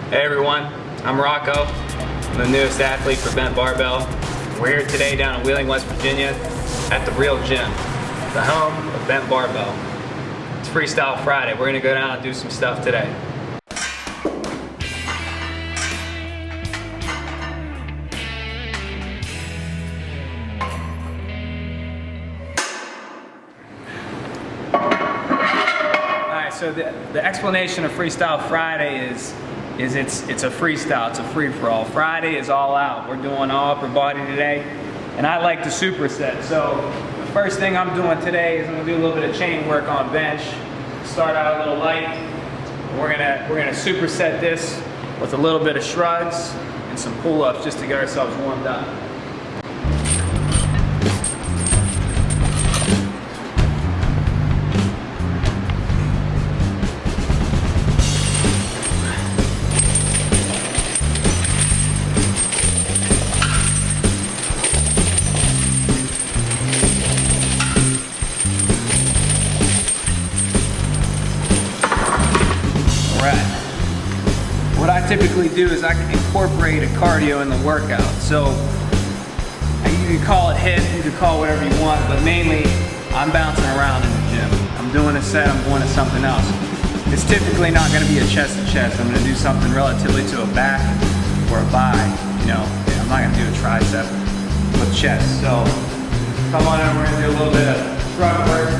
Hey everyone, I'm Rocco. I'm the newest athlete for Bent Barbell. We're here today down in Wheeling, West Virginia at the Real Gym, the home of Bent Barbell. It's Freestyle Friday. We're gonna go down and do some stuff today. So the explanation of Freestyle Friday is it's a freestyle, it's a free-for-all. Friday is all out. We're doing all upper body today, and I like to superset. So the first thing I'm doing today is I'm gonna do a little bit of chain work on bench. Start out a little light. We're gonna superset this with a little bit of shrugs and some pull-ups just to get ourselves warmed up. What I typically do is I can incorporate a cardio in the workout. So you can call it HIIT, you can call it whatever you want, but mainly I'm bouncing around in the gym. I'm doing a set, I'm going to something else. It's typically not going to be a chest to chest. I'm going to do something relatively to a back or a bi. You know, I'm not going to do a tricep with chest. So come on in, we're going to do a little bit of front work,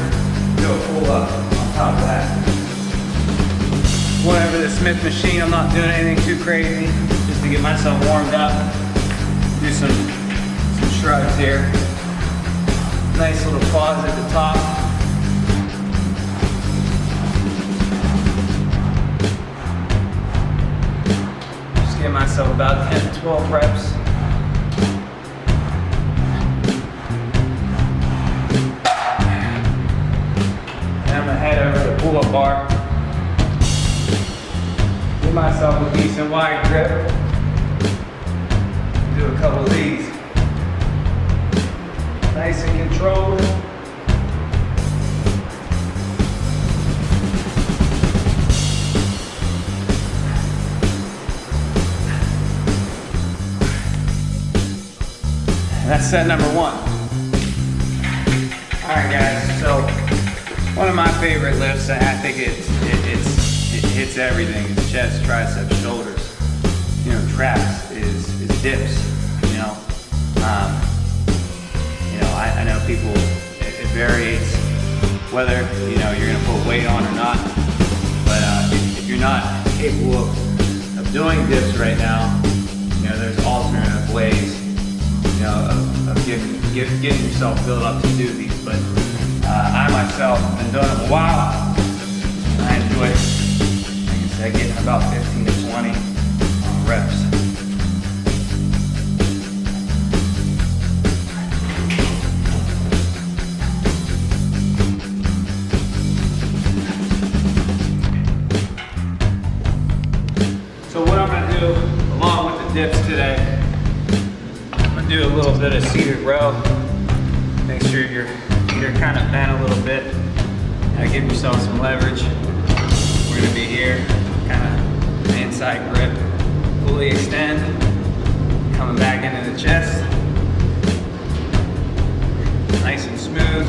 do a pull up on top of that. Whatever the Smith machine, I'm not doing anything too crazy, just to get myself warmed up. Do some shrugs here. Nice little pause at the top. Just give myself about 10 to 12 reps. And I'm gonna head over to the pull-up bar. Give myself a decent wide grip. Do a couple of these. Nice and controlled. And that's set number one. All right, guys. So one of my favorite lifts, I think it hits everything. It's chest, triceps, shoulders. You know, traps is dips. You know, I know people. It varies whether you're gonna put weight on or not. But if you're not capable of doing dips right now, there's alternative ways. Of getting yourself built up to do these. But I myself have been doing it a while. I enjoy it. Like getting about 15 to 20 reps. So what I'm gonna do, along with the dips today, I'm gonna do a little bit of seated row. Make sure you're kind of bent a little bit. Give yourself some leverage. We're gonna be here. Kind of inside grip, fully extend, coming back into the chest, nice and smooth.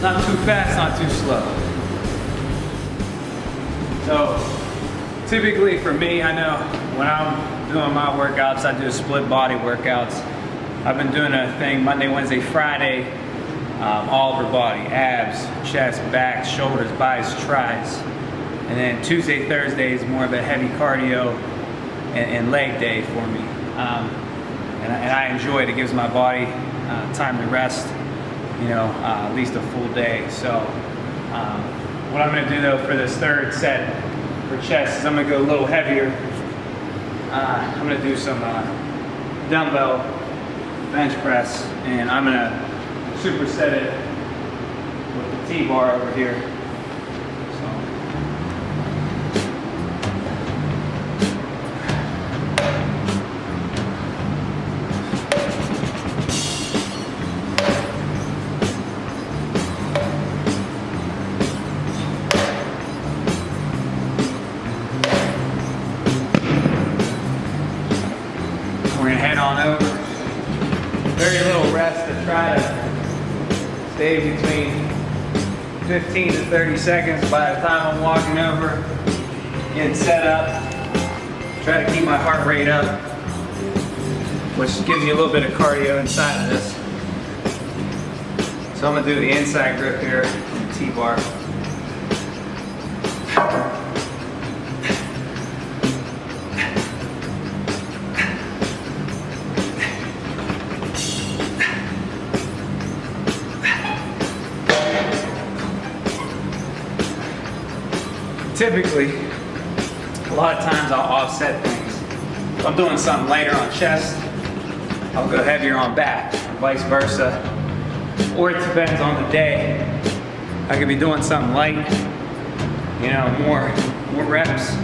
Not too fast, not too slow. So, typically for me, I know when I'm doing my workouts, I do split body workouts. I've been doing a thing Monday, Wednesday, Friday, all over body, abs, chest, back, shoulders, bis, tris. And then Tuesday, Thursday is more of a heavy cardio and leg day for me. And I enjoy it. It gives my body time to rest, at least a full day. So what I'm gonna do though for this third set, for chest, is I'm gonna go a little heavier. I'm gonna do some dumbbell bench press, and I'm gonna superset it with the T-bar over here. So. We're gonna head on over. Very little rest to try to stay between 15 to 30 seconds by the time I'm walking over, getting set up. Try to keep my heart rate up, which gives you a little bit of cardio inside of this. So I'm gonna do the inside grip here on the T-bar. Typically, a lot of times I'll offset things. If I'm doing something lighter on chest, I'll go heavier on back, or vice versa. Or it depends on the day. I could be doing something light, you know, more reps,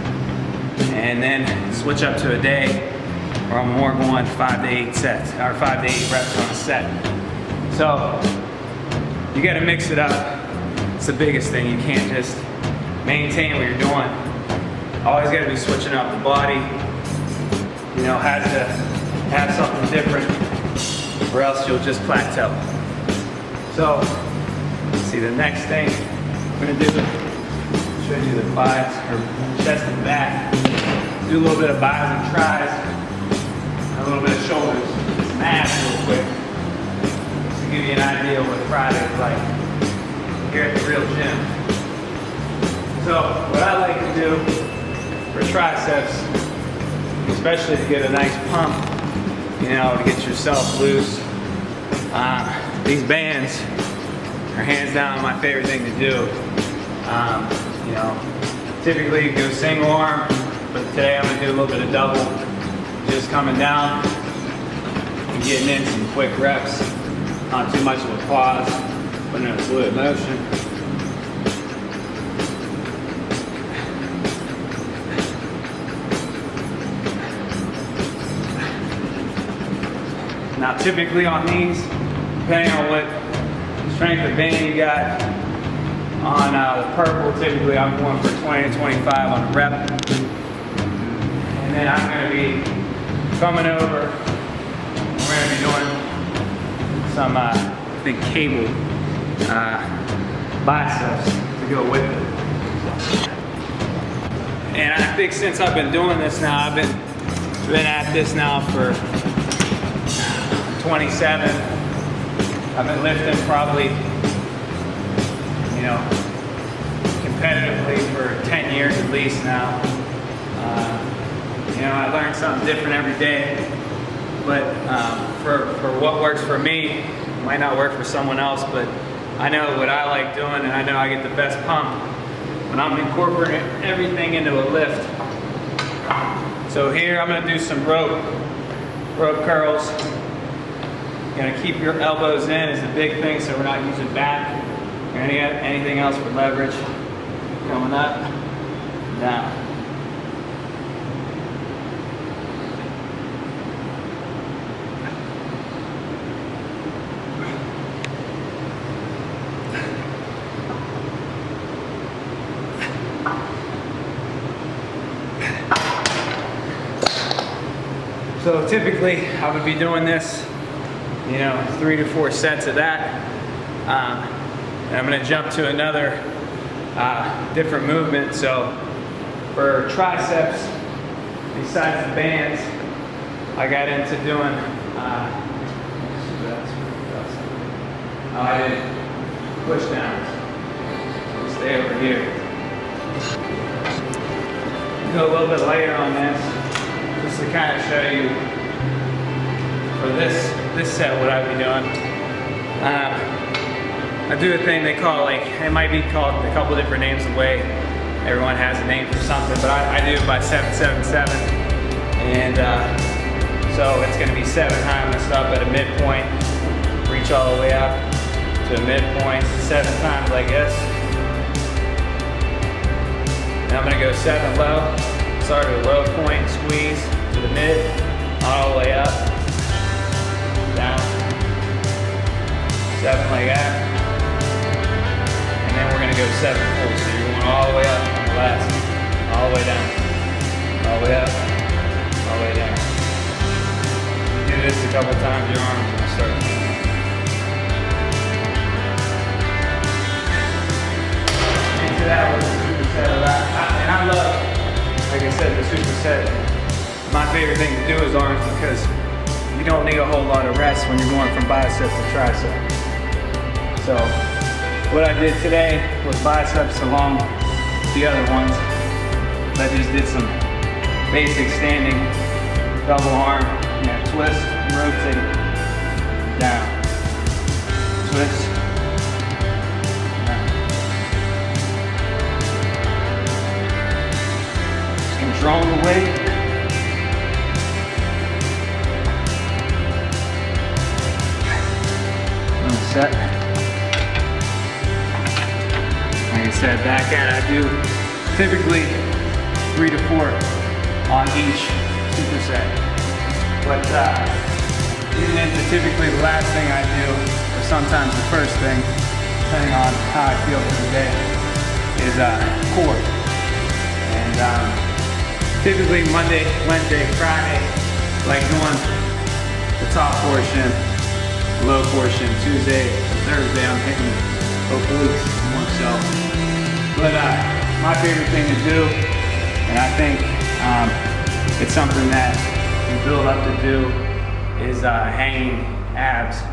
and then switch up to a day where I'm more going 5 to 8 sets, or 5 to 8 reps on a set. So you gotta mix it up. It's the biggest thing. You can't just maintain what you're doing. Always got to be switching up the body. You know, has to have something different, or else you'll just plateau. So, let's see, the next thing I'm gonna do, show you the biceps or chest and back. Do a little bit of biceps and tries, and a little bit of shoulders, some abs real quick, just to give you an idea of what Friday is like here at the real gym. So what I like to do for triceps, especially to get a nice pump, you know, to get yourself loose, these bands are hands down my favorite thing to do. You know, typically you do single arm, but today I'm gonna do a little bit of double, just coming down and getting in some quick reps, not too much of a pause, but in a fluid motion. Now typically on these, depending on what strength of band you got, on the purple, typically I'm going for 20 to 25 on a rep. And then I'm going to be coming over, we're going to be doing some, I think, cable biceps to go with it. And I think since I've been doing this now, I've been at this now for 27. I've been lifting probably, you know, competitively for 10 years at least now. You know, I learn something different every day, but for what works for me, might not work for someone else, but I know what I like doing, and I know I get the best pump when I'm incorporating everything into a lift. So here I'm gonna do some rope curls. You're gonna keep your elbows in is the big thing, so we're not using back or anything else for leverage. Coming up, down. So typically I would be doing this, you know, 3 to 4 sets of that. And I'm gonna jump to another different movement. So for triceps, besides the bands, I got into doing, I did push downs. Stay over here. Go a little bit lighter on this, just to kind of show you for this set what I'd be doing. I do a thing they call, like, it might be called a couple different names the way everyone has a name for something, but I do it by 7-7-7. And so it's gonna be 7 times. I'm gonna stop at a midpoint, reach all the way up to a midpoint, 7 times like this. And I'm gonna go 7 low, start at a low point, squeeze to the mid, all the way up, down, 7 like that. And then we're gonna go 7 full, so you're going all the way up on the last, all the way down, all the way up, all the way down. couple times, your arms will start. Into that was the superset of that. And I love, like I said, the superset. My favorite thing to do is arms because you don't need a whole lot of rest when you're going from bicep to tricep. So what I did today was biceps along the other ones. I just did some basic standing double arm, twist and rotate down, twist, down. Just controlling the weight. Set. Like I said, back at it, I do typically 3 to 4 on each superset. But getting into typically the last thing I do, or sometimes the first thing, depending on how I feel for the day, is core. And typically Monday, Wednesday, Friday, like doing the top portion, low portion. Tuesday, Thursday, I'm hitting obliques more so. But my favorite thing to do, and I think it's something that you build up to do, is hanging abs.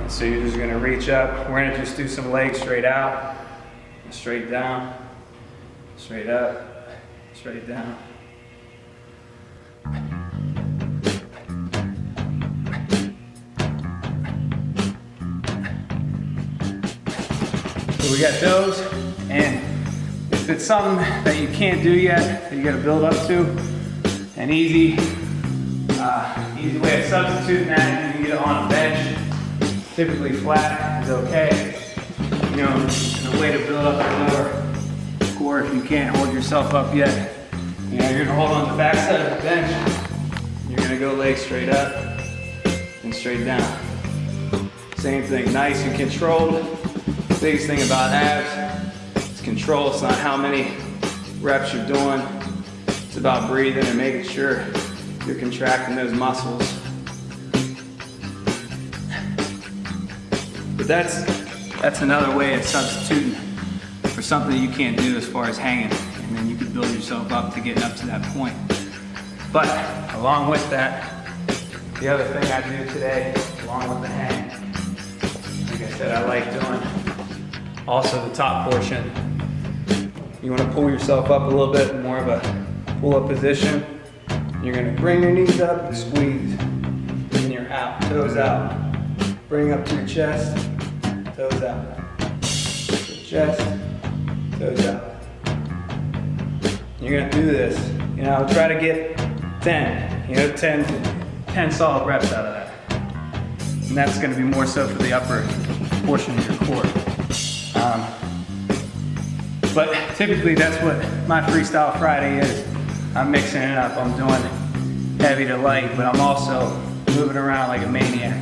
And so you're just gonna reach up. We're gonna just do some legs straight out, straight down, straight up, straight down. So we got those, and if it's something that you can't do yet, that you gotta build up to, an easy way of substituting that, you can get it on a bench, typically flat is okay. You know, and a way to build up your lower core if you can't hold yourself up yet. You know, you're gonna hold on the back side of the bench, you're gonna go legs straight up and straight down. Same thing, nice and controlled. Biggest thing about abs is control. It's not how many reps you're doing. It's about breathing and making sure you're contracting those muscles. But that's another way of substituting for something you can't do as far as hanging. And then you can build yourself up to getting up to that point. But along with that, the other thing I do today, along with the hang, like I said, I like doing also the top portion. You want to pull yourself up a little bit, more of a pull-up position. You're going to bring your knees up and squeeze. And you're out, toes out. Bring up to your chest, toes out. Chest, toes out. You're going to do this. You know, try to get 10. 10 solid reps out of that. And that's going to be more so for the upper portion of your core. But typically that's what my Freestyle Friday is. I'm mixing it up. I'm doing heavy to light, but I'm also moving around like a maniac.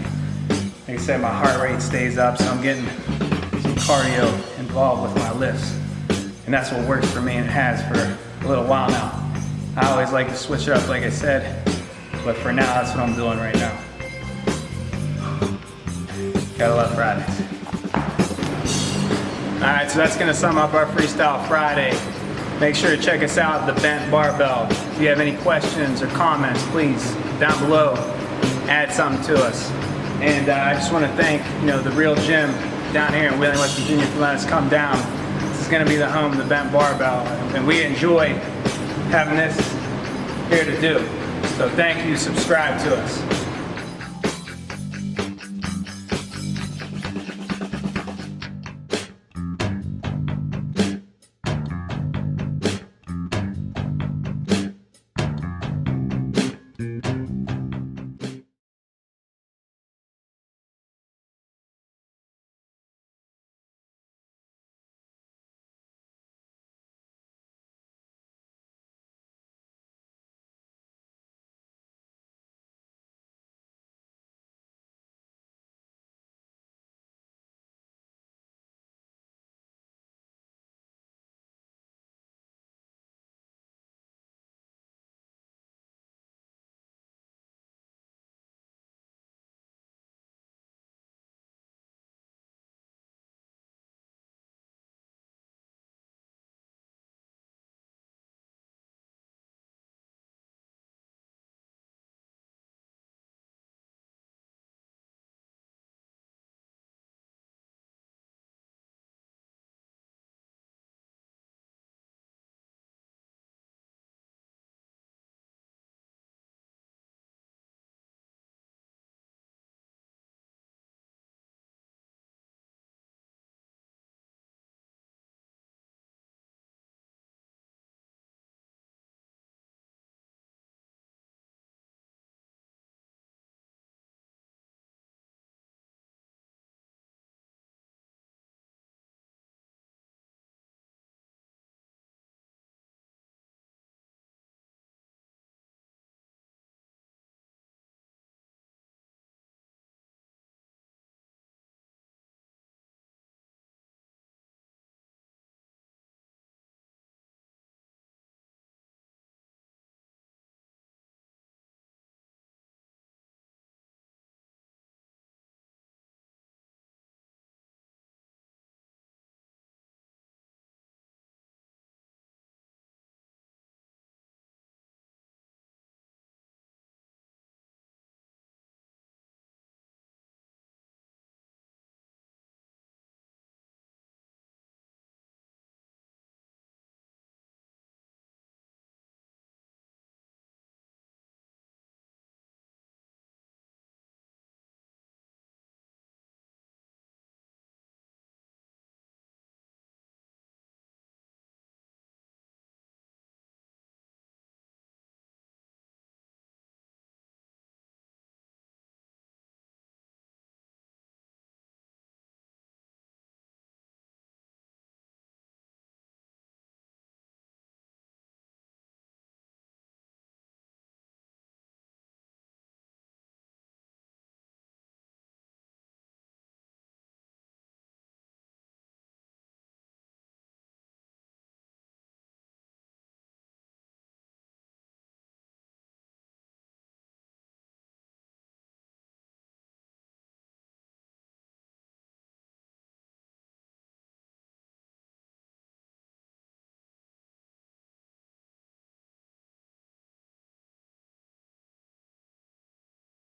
Like I said, my heart rate stays up, so I'm getting some cardio involved with my lifts. And that's what works for me, and it has for a little while now. I always like to switch it up, like I said, but for now, that's what I'm doing right now. Gotta love Fridays. All right, so that's gonna sum up our Freestyle Friday. Make sure to check us out at the Bent Barbell. If you have any questions or comments, please, down below, add something to us. And I just wanna thank the Real Gym down here in Wheeling, West Virginia for letting us come down. This is gonna be the home of the Bent Barbell, and we enjoy having this here to do. So thank you, subscribe to us.